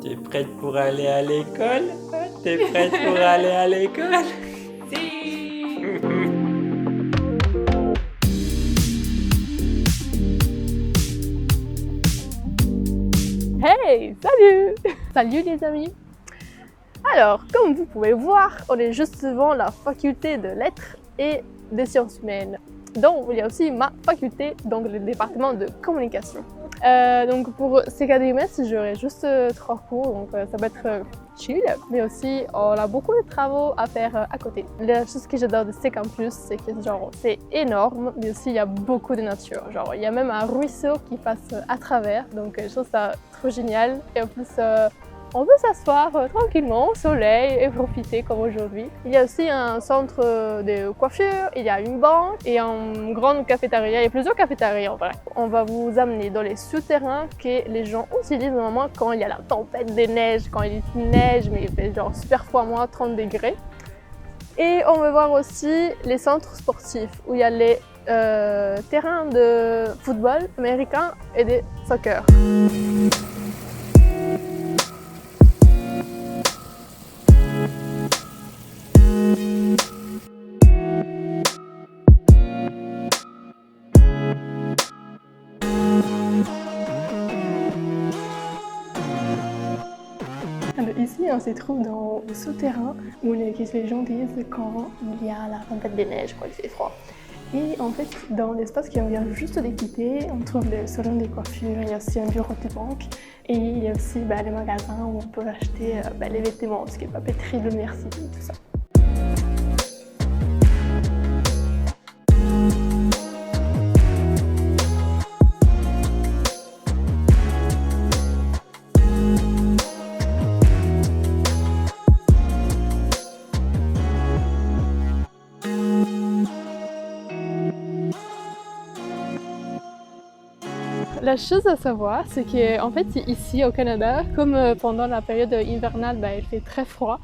T'es prête pour aller à l'école? T'es prête pour aller à l'école? Si. Hey, salut! Salut les amis! Alors, comme vous pouvez voir, on est juste devant la faculté de lettres et des sciences humaines. Donc, il y a aussi ma faculté, donc le département de communication. Donc pour ces 4 trimestres, j'aurai juste 3 cours, donc ça va être chill. Mais aussi, on a beaucoup de travaux à faire à côté. La chose que j'adore de ces campus, c'est que genre c'est énorme, mais aussi il y a beaucoup de nature. Genre, il y a même un ruisseau qui passe à travers, donc je trouve ça trop génial. Et en plus, on peut s'asseoir tranquillement au soleil et profiter comme aujourd'hui. Il y a aussi un centre de coiffure, il y a une banque et une grande cafétéria. Il y a plusieurs cafétérias en vrai. On va vous amener dans les souterrains que les gens utilisent normalement quand il y a la tempête de neige, quand il neige, mais il fait genre super froid, moins 30 degrés. Et on va voir aussi les centres sportifs où il y a les terrains de football américain et de soccer. Alors ici, on se trouve dans le souterrain où les gens disent quand il y a la tempête de neige, quand il fait froid. Et en fait, dans l'espace qu'on vient juste de quitter, on trouve le salon des coiffures, il y a aussi un bureau de banque et il y a aussi les magasins où on peut acheter les vêtements, ce qui est papeterie, de l'université et tout ça. La chose à savoir, c'est qu'en fait ici au Canada, comme pendant la période hivernale, il fait très froid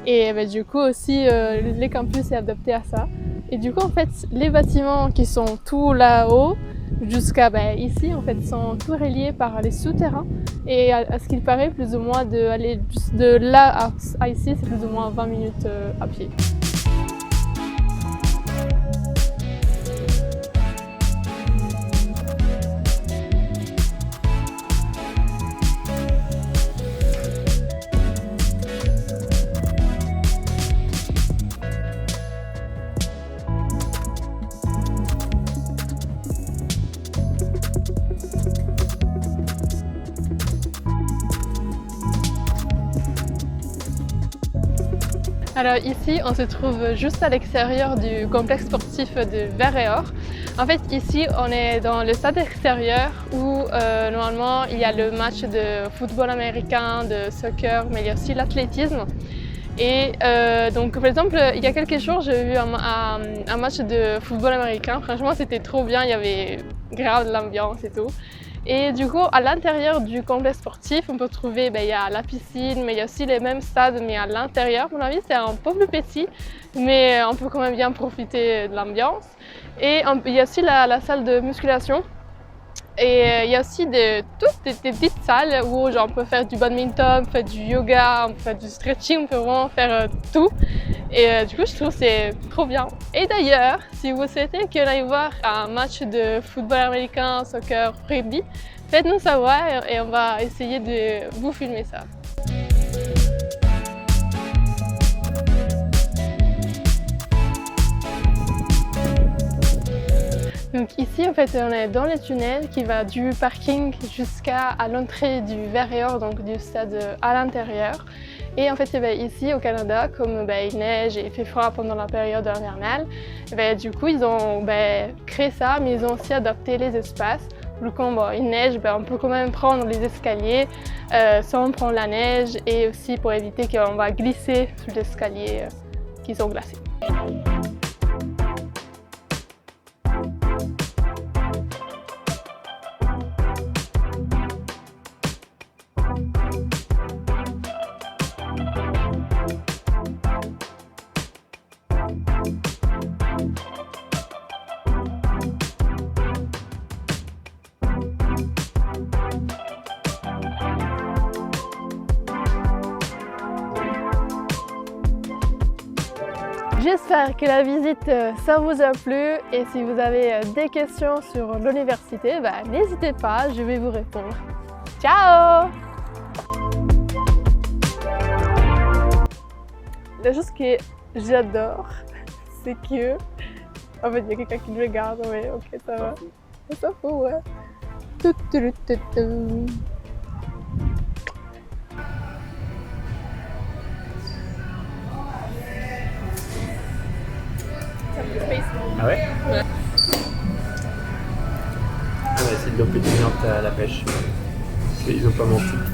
et du coup aussi les campus sont adaptés à ça. Et du coup en fait les bâtiments qui sont tout là-haut jusqu'à ici en fait sont tout reliés par les souterrains et à ce qu'il paraît plus ou moins d'aller de là à ici c'est plus ou moins 20 minutes à pied. Alors ici, on se trouve juste à l'extérieur du complexe sportif de Vert-et-Or. En fait, ici, on est dans le stade extérieur où normalement il y a le match de football américain, de soccer, mais il y a aussi l'athlétisme. Et donc par exemple, il y a quelques jours, j'ai vu un match de football américain. Franchement, c'était trop bien, il y avait grave de l'ambiance et tout. Et du coup, à l'intérieur du complexe sportif, on peut trouver, il y a la piscine, mais il y a aussi les mêmes stades, mais à l'intérieur. À mon avis, c'est un peu plus petit, mais on peut quand même bien profiter de l'ambiance. Et il y a aussi la salle de musculation. Et il y a aussi toutes des petites salles où on peut faire du badminton, on peut faire du yoga, on peut faire du stretching, on peut vraiment faire tout. Et du coup, je trouve que c'est trop bien. Et d'ailleurs, si vous souhaitez qu'on aille voir un match de football américain, soccer, rugby, faites-nous savoir et on va essayer de vous filmer ça. Donc ici, en fait, on est dans les tunnels qui va du parking jusqu'à l'entrée du Vert-et-Or, donc du stade à l'intérieur. Et en fait, ici au Canada, comme il neige et il fait froid pendant la période hivernale, du coup, ils ont créé ça, mais ils ont aussi adapté les espaces. Quand il neige, on peut quand même prendre les escaliers sans prendre la neige et aussi pour éviter qu'on va glisser sur les escaliers qui sont glacés. J'espère que la visite ça vous a plu et si vous avez des questions sur l'université, n'hésitez pas, je vais vous répondre. Ciao! La chose que j'adore, c'est que... En fait, il y a quelqu'un qui me regarde, ouais, ok, ça va. On s'en fout, ouais. Ah ouais? Ouais. On va essayer de l'eau pétillante à la pêche. Ils ont pas menti.